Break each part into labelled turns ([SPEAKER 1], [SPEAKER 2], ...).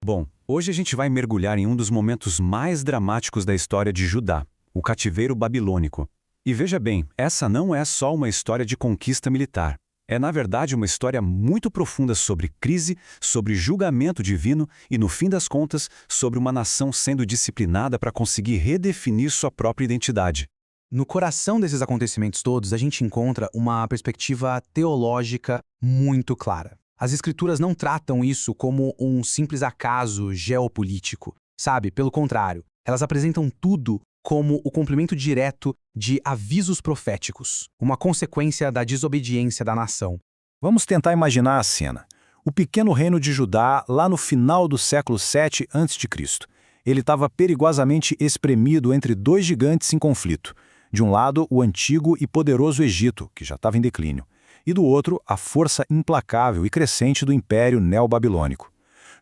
[SPEAKER 1] Bom, hoje a gente vai mergulhar em um dos momentos mais dramáticos da história de Judá, o cativeiro babilônico. E veja bem, essa não é só uma história de conquista militar. É, na verdade, uma história muito profunda sobre crise, sobre julgamento divino e, no fim das contas, sobre uma nação sendo disciplinada para conseguir redefinir sua própria identidade.
[SPEAKER 2] No coração desses acontecimentos todos, a gente encontra uma perspectiva teológica muito clara. As escrituras não tratam isso como um simples acaso geopolítico, sabe? Pelo contrário, elas apresentam tudo como o cumprimento direto de avisos proféticos, uma consequência da desobediência da nação.
[SPEAKER 3] Vamos tentar imaginar a cena. O pequeno reino de Judá, lá no final do século 7 a.C. Ele estava perigosamente espremido entre dois gigantes em conflito. De um lado, o antigo e poderoso Egito, que já estava em declínio, e do outro, a força implacável e crescente do Império Neobabilônico.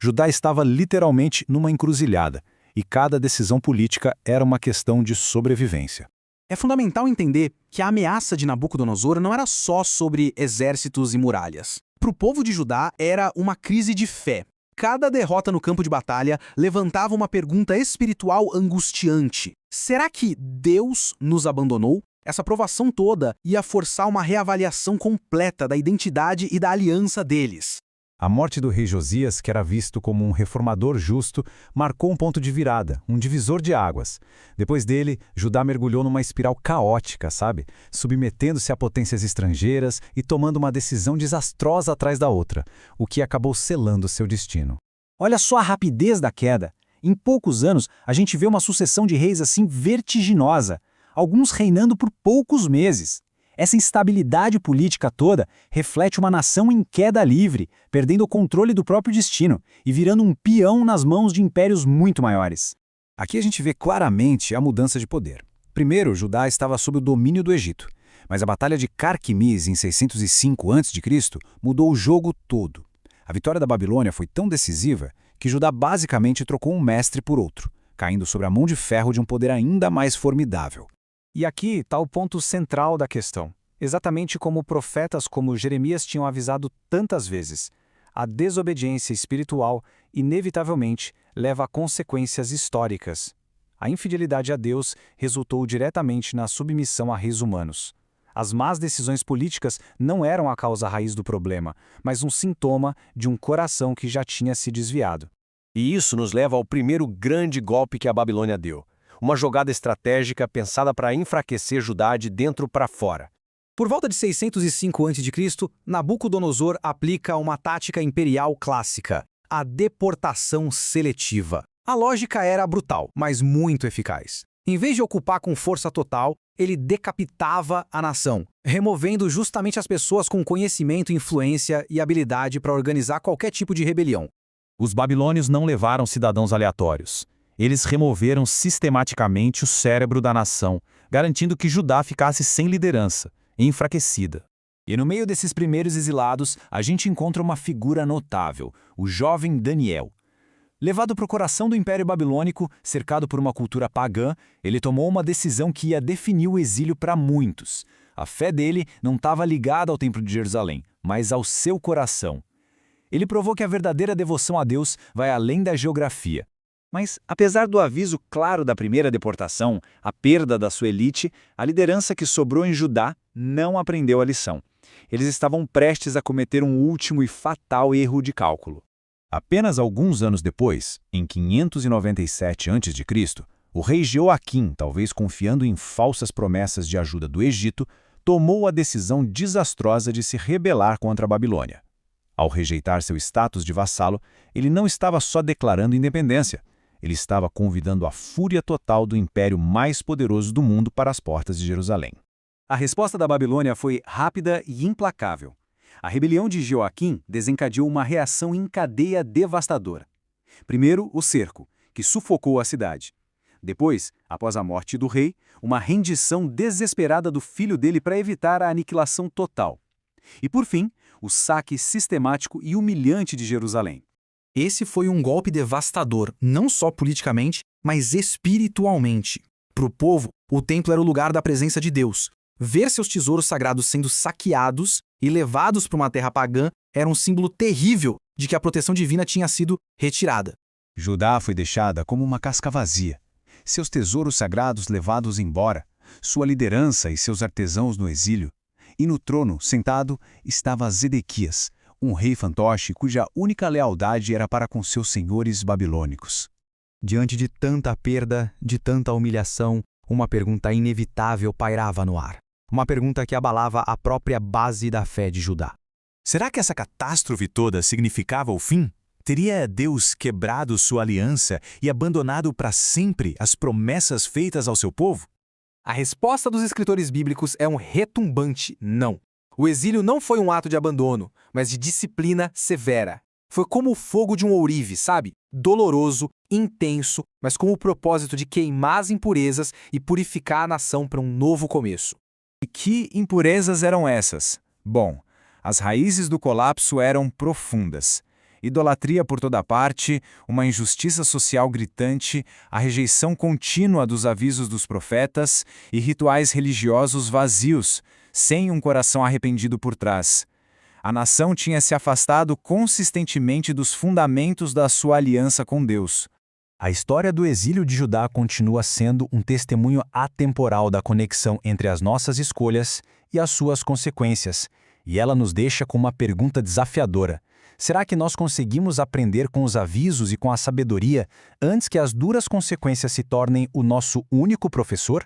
[SPEAKER 3] Judá estava literalmente numa encruzilhada, e cada decisão política era uma questão de sobrevivência.
[SPEAKER 2] É fundamental entender que a ameaça de Nabucodonosor não era só sobre exércitos e muralhas. Para o povo de Judá, era uma crise de fé. Cada derrota no campo de batalha levantava uma pergunta espiritual angustiante. Será que Deus nos abandonou? Essa provação toda ia forçar uma reavaliação completa da identidade e da aliança deles.
[SPEAKER 3] A morte do rei Josias, que era visto como um reformador justo, marcou um ponto de virada, um divisor de águas. Depois dele, Judá mergulhou numa espiral caótica, sabe? Submetendo-se a potências estrangeiras e tomando uma decisão desastrosa atrás da outra, o que acabou selando seu destino.
[SPEAKER 4] Olha só a rapidez da queda. Em poucos anos, a gente vê uma sucessão de reis assim vertiginosa, alguns reinando por poucos meses. Essa instabilidade política toda reflete uma nação em queda livre, perdendo o controle do próprio destino e virando um peão nas mãos de impérios muito maiores.
[SPEAKER 3] Aqui a gente vê claramente a mudança de poder. Primeiro, Judá estava sob o domínio do Egito, mas a Batalha de Carquemis, em 605 a.C., mudou o jogo todo. A vitória da Babilônia foi tão decisiva que Judá basicamente trocou um mestre por outro, caindo sobre a mão de ferro de um poder ainda mais formidável.
[SPEAKER 4] E aqui está o ponto central da questão. Exatamente como profetas como Jeremias tinham avisado tantas vezes. A desobediência espiritual, inevitavelmente, leva a consequências históricas. A infidelidade a Deus resultou diretamente na submissão a reis humanos. As más decisões políticas não eram a causa raiz do problema, mas um sintoma de um coração que já tinha se desviado.
[SPEAKER 5] E isso nos leva ao primeiro grande golpe que a Babilônia deu. Uma jogada estratégica pensada para enfraquecer Judá de dentro para fora.
[SPEAKER 2] Por volta de 605 a.C., Nabucodonosor aplica uma tática imperial clássica, a deportação seletiva. A lógica era brutal, mas muito eficaz. Em vez de ocupar com força total, ele decapitava a nação, removendo justamente as pessoas com conhecimento, influência e habilidade para organizar qualquer tipo de rebelião.
[SPEAKER 3] Os babilônios não levaram cidadãos aleatórios. Eles removeram sistematicamente o cérebro da nação, garantindo que Judá ficasse sem liderança, enfraquecida. E no meio desses primeiros exilados, a gente encontra uma figura notável, o jovem Daniel. Levado para o coração do Império Babilônico, cercado por uma cultura pagã, ele tomou uma decisão que ia definir o exílio para muitos. A fé dele não estava ligada ao Templo de Jerusalém, mas ao seu coração. Ele provou que a verdadeira devoção a Deus vai além da geografia.
[SPEAKER 4] Mas, apesar do aviso claro da primeira deportação, a perda da sua elite, a liderança que sobrou em Judá não aprendeu a lição. Eles estavam prestes a cometer um último e fatal erro de cálculo.
[SPEAKER 3] Apenas alguns anos depois, em 597 a.C., o rei Jeoaquim, talvez confiando em falsas promessas de ajuda do Egito, tomou a decisão desastrosa de se rebelar contra a Babilônia. Ao rejeitar seu status de vassalo, ele não estava só declarando independência, ele estava convidando a fúria total do império mais poderoso do mundo para as portas de Jerusalém.
[SPEAKER 1] A resposta da Babilônia foi rápida e implacável. A rebelião de Jeoaquim desencadeou uma reação em cadeia devastadora. Primeiro, o cerco, que sufocou a cidade. Depois, após a morte do rei, uma rendição desesperada do filho dele para evitar a aniquilação total. E, por fim, o saque sistemático e humilhante de Jerusalém.
[SPEAKER 2] Esse foi um golpe devastador, não só politicamente, mas espiritualmente. Para o povo, o templo era o lugar da presença de Deus. Ver seus tesouros sagrados sendo saqueados e levados para uma terra pagã era um símbolo terrível de que a proteção divina tinha sido retirada.
[SPEAKER 1] Judá foi deixada como uma casca vazia, seus tesouros sagrados levados embora, sua liderança e seus artesãos no exílio. E no trono, sentado, estava Zedequias, um rei fantoche cuja única lealdade era para com seus senhores babilônicos.
[SPEAKER 2] Diante de tanta perda, de tanta humilhação, uma pergunta inevitável pairava no ar. Uma pergunta que abalava a própria base da fé de Judá.
[SPEAKER 3] Será que essa catástrofe toda significava o fim? Teria Deus quebrado sua aliança e abandonado para sempre as promessas feitas ao seu povo?
[SPEAKER 2] A resposta dos escritores bíblicos é um retumbante não. O exílio não foi um ato de abandono, mas de disciplina severa. Foi como o fogo de um ourive, sabe? Doloroso, intenso, mas com o propósito de queimar as impurezas e purificar a nação para um novo começo.
[SPEAKER 1] E que impurezas eram essas? Bom, as raízes do colapso eram profundas. Idolatria por toda parte, uma injustiça social gritante, a rejeição contínua dos avisos dos profetas e rituais religiosos vazios, sem um coração arrependido por trás. A nação tinha se afastado consistentemente dos fundamentos da sua aliança com Deus.
[SPEAKER 3] A história do exílio de Judá continua sendo um testemunho atemporal da conexão entre as nossas escolhas e as suas consequências, e ela nos deixa com uma pergunta desafiadora. Será que nós conseguimos aprender com os avisos e com a sabedoria antes que as duras consequências se tornem o nosso único professor?